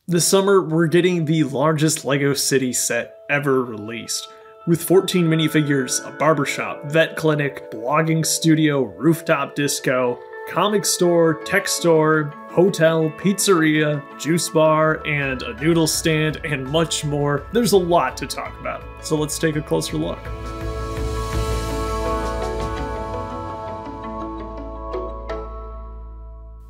This summer, we're getting the largest LEGO City set ever released, with 14 minifigures, a barbershop, vet clinic, blogging studio, rooftop disco, comic store, tech store, hotel, pizzeria, juice bar, and a noodle stand, and much more. There's a lot to talk about, so let's take a closer look.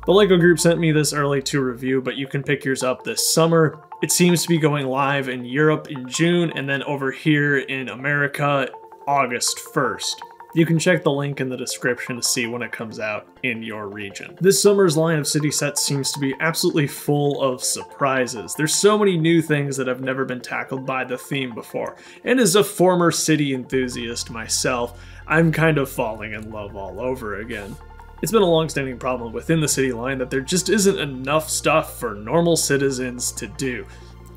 The LEGO group sent me this early to review, but you can pick yours up this summer. It seems to be going live in Europe in June, and then over here in America, August 1st. You can check the link in the description to see when it comes out in your region. This summer's line of city sets seems to be absolutely full of surprises. There's so many new things that have never been tackled by the theme before, and as a former city enthusiast myself, I'm kind of falling in love all over again. It's been a long-standing problem within the city line that there just isn't enough stuff for normal citizens to do.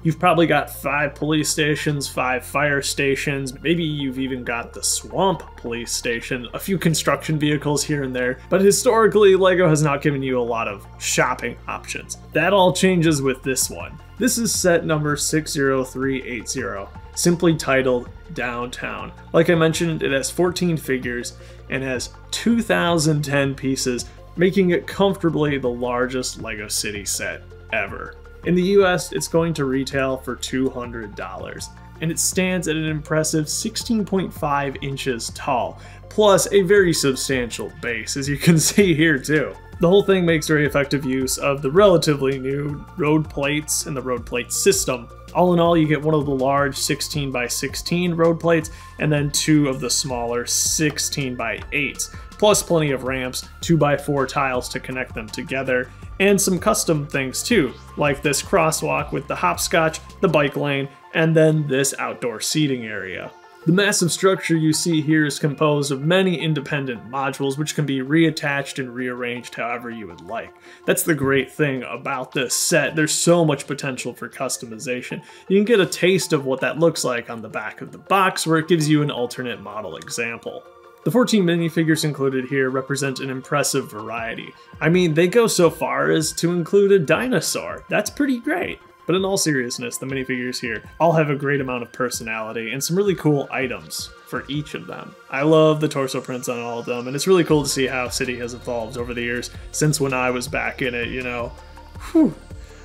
You've probably got 5 police stations, 5 fire stations, maybe you've even got the Swamp Police Station, a few construction vehicles here and there, but historically LEGO has not given you a lot of shopping options. That all changes with this one. This is set number 60380, simply titled Downtown. Like I mentioned, it has 14 figures and has 2,010 pieces, making it comfortably the largest LEGO City set ever. In the US, it's going to retail for $200, and it stands at an impressive 16.5 inches tall, plus a very substantial base, as you can see here too. The whole thing makes very effective use of the relatively new road plates and the road plate system. All in all, you get one of the large 16 by 16 road plates and then 2 of the smaller 16 by 8s, plus plenty of ramps, 2 by 4 tiles to connect them together, and some custom things too, like this crosswalk with the hopscotch, the bike lane, and then this outdoor seating area. The massive structure you see here is composed of many independent modules which can be reattached and rearranged however you would like. That's the great thing about this set. There's so much potential for customization. You can get a taste of what that looks like on the back of the box, where it gives you an alternate model example. The 14 minifigures included here represent an impressive variety. I mean, they go so far as to include a dinosaur. That's pretty great. But in all seriousness, the minifigures here all have a great amount of personality and some really cool items for each of them. I love the torso prints on all of them, and it's really cool to see how City has evolved over the years since when I was back in it, you know,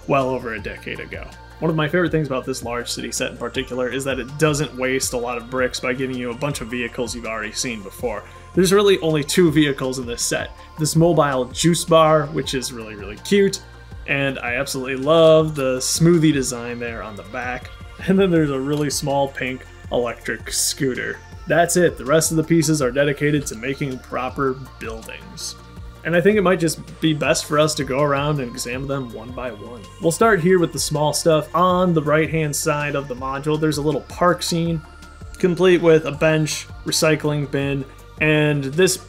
well over a decade ago. One of my favorite things about this large city set in particular is that it doesn't waste a lot of bricks by giving you a bunch of vehicles you've already seen before. There's really only 2 vehicles in this set. This mobile juice bar, which is really cute, and I absolutely love the smoothie design there on the back. And then there's a really small pink electric scooter. That's it. The rest of the pieces are dedicated to making proper buildings. And I think it might just be best for us to go around and examine them one by one. We'll start here with the small stuff. On the right-hand side of the module, there's a little park scene, complete with a bench, recycling bin, and this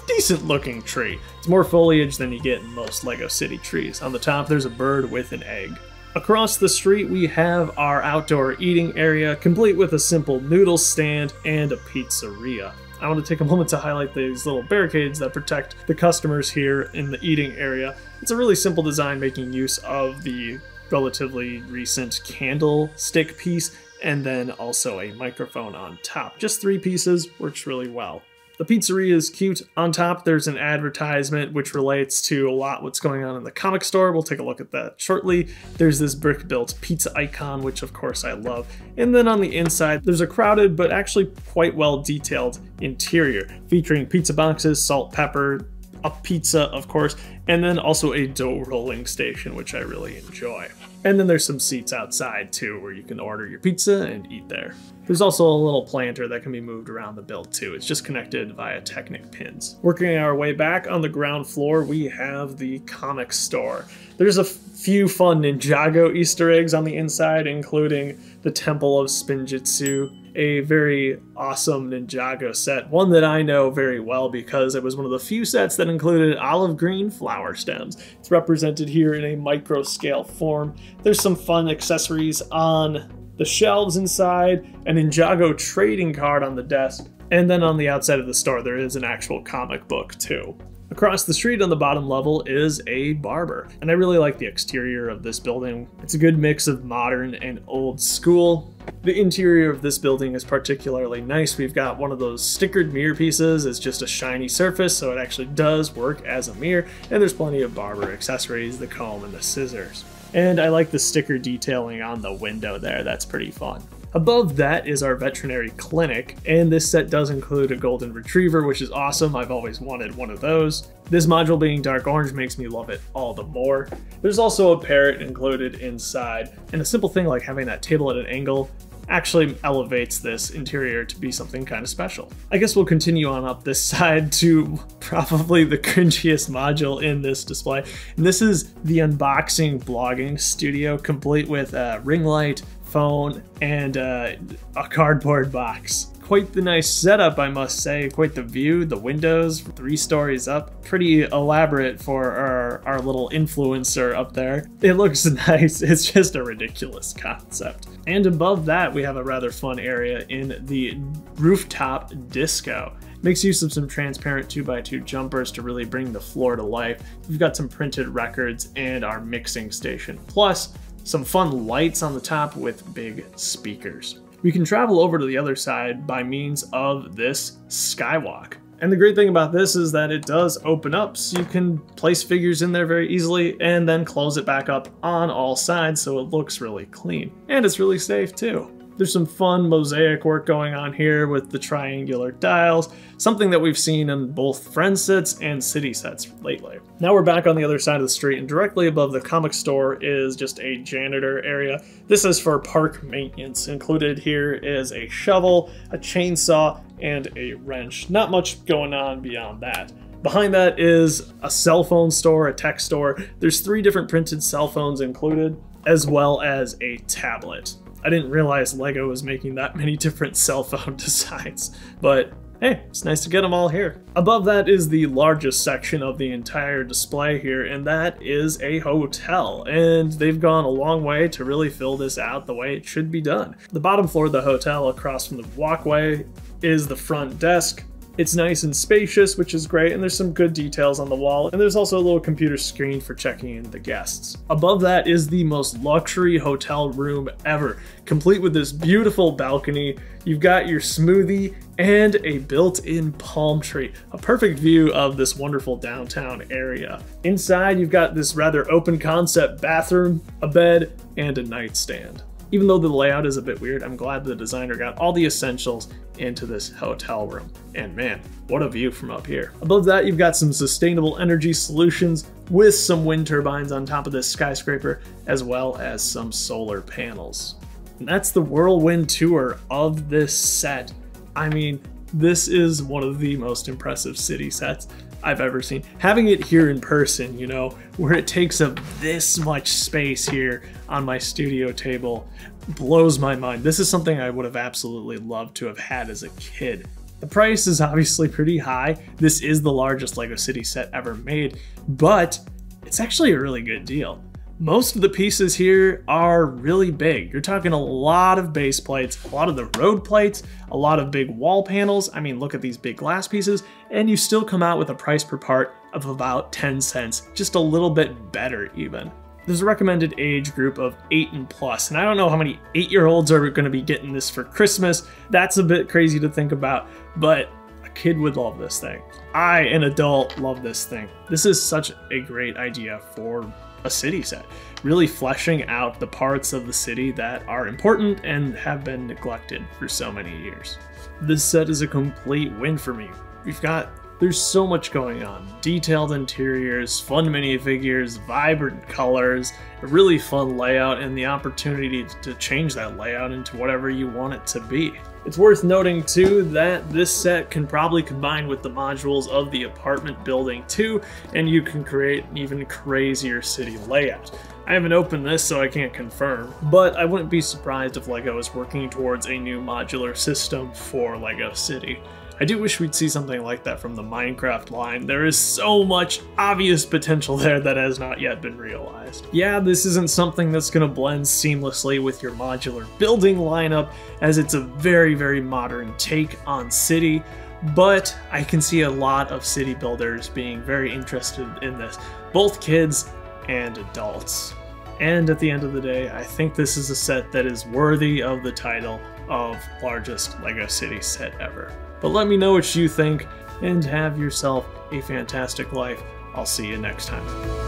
decent-looking tree. It's more foliage than you get in most LEGO City trees. On the top, there's a bird with an egg. Across the street, we have our outdoor eating area, complete with a simple noodle stand and a pizzeria. I want to take a moment to highlight these little barricades that protect the customers here in the eating area. It's a really simple design, making use of the relatively recent candlestick piece and then also a microphone on top. Just 3 pieces, works really well. The pizzeria is cute. On top, there's an advertisement which relates to a lot what's going on in the comic store. We'll take a look at that shortly. There's this brick-built pizza icon, which of course I love. And then on the inside, there's a crowded but actually quite well detailed interior, featuring pizza boxes, salt, pepper, a pizza, of course, and then also a dough rolling station, which I really enjoy. And then there's some seats outside too, where you can order your pizza and eat there. There's also a little planter that can be moved around the build too. It's just connected via Technic pins. Working our way back on the ground floor, we have the comic store. There's a few fun Ninjago Easter eggs on the inside, including the Temple of Spinjitzu, a very awesome Ninjago set, one that I know very well because it was one of the few sets that included olive green flower stems. It's represented here in a micro scale form. There's some fun accessories on the shelves inside, a Ninjago trading card on the desk, and then on the outside of the store there is an actual comic book too. Across the street on the bottom level is a barber, and I really like the exterior of this building. It's a good mix of modern and old school. The interior of this building is particularly nice. We've got one of those stickered mirror pieces. It's just a shiny surface, so it actually does work as a mirror, and there's plenty of barber accessories, the comb and the scissors. And I like the sticker detailing on the window there. That's pretty fun. Above that is our veterinary clinic, and this set does include a golden retriever, which is awesome. I've always wanted one of those. This module being dark orange makes me love it all the more. There's also a parrot included inside, and a simple thing like having that table at an angle actually elevates this interior to be something kind of special. I guess we'll continue on up this side to probably the cringiest module in this display. And this is the unboxing blogging studio, complete with a ring light, phone, and a cardboard box. Quite the nice setup, I must say. Quite the view, the windows, 3 stories up. Pretty elaborate for our little influencer up there. It looks nice, it's just a ridiculous concept. And above that, we have a rather fun area in the rooftop disco. Makes use of some transparent 2x2 jumpers to really bring the floor to life. We've got some printed records and our mixing station. Plus, some fun lights on the top with big speakers. We can travel over to the other side by means of this Skywalk. And the great thing about this is that it does open up, so you can place figures in there very easily and then close it back up on all sides so it looks really clean. And it's really safe too. There's some fun mosaic work going on here with the triangular dials, something that we've seen in both friend sets and city sets lately. Now we're back on the other side of the street, and directly above the comic store is just a janitor area. This is for park maintenance. Included here is a shovel, a chainsaw, and a wrench. Not much going on beyond that. Behind that is a cell phone store, a tech store. There's 3 different printed cell phones included, as well as a tablet. I didn't realize LEGO was making that many different cell phone designs, but hey, it's nice to get them all here. Above that is the largest section of the entire display here, and that is a hotel. And they've gone a long way to really fill this out the way it should be done. The bottom floor of the hotel across from the walkway is the front desk. It's nice and spacious, which is great, and there's some good details on the wall, and there's also a little computer screen for checking in the guests. Above that is the most luxury hotel room ever, complete with this beautiful balcony. You've got your smoothie and a built-in palm tree, a perfect view of this wonderful downtown area. Inside, you've got this rather open concept bathroom, a bed, and a nightstand. Even though the layout is a bit weird, I'm glad the designer got all the essentials into this hotel room. And man, what a view from up here. Above that, you've got some sustainable energy solutions with some wind turbines on top of this skyscraper, as well as some solar panels. And that's the whirlwind tour of this set. I mean, this is one of the most impressive city sets I've ever seen. Having it here in person, you know, where it takes up this much space here on my studio table, blows my mind. This is something I would have absolutely loved to have had as a kid. The price is obviously pretty high. This is the largest LEGO City set ever made, but it's actually a really good deal. Most of the pieces here are really big. You're talking a lot of base plates, a lot of the road plates, a lot of big wall panels. I mean, look at these big glass pieces, and you still come out with a price per part of about 10 cents, just a little bit better even. There's a recommended age group of 8 and plus, and I don't know how many 8-year-olds are going to be getting this for Christmas. That's a bit crazy to think about, but a kid would love this thing. I, an adult, love this thing. This is such a great idea for a city set, really fleshing out the parts of the city that are important and have been neglected for so many years. This set is a complete win for me. There's so much going on. Detailed interiors, fun minifigures, vibrant colors, a really fun layout, and the opportunity to change that layout into whatever you want it to be. It's worth noting too that this set can probably combine with the modules of the apartment building too, and you can create an even crazier city layout. I haven't opened this, so I can't confirm, but I wouldn't be surprised if LEGO is working towards a new modular system for LEGO City. I do wish we'd see something like that from the Minecraft line. There is so much obvious potential there that has not yet been realized. Yeah, this isn't something that's going to blend seamlessly with your modular building lineup, as it's a very, very modern take on City, but I can see a lot of city builders being very interested in this, both kids and adults. And at the end of the day, I think this is a set that is worthy of the title of largest LEGO City set ever. But let me know what you think, and have yourself a fantastic life. I'll see you next time.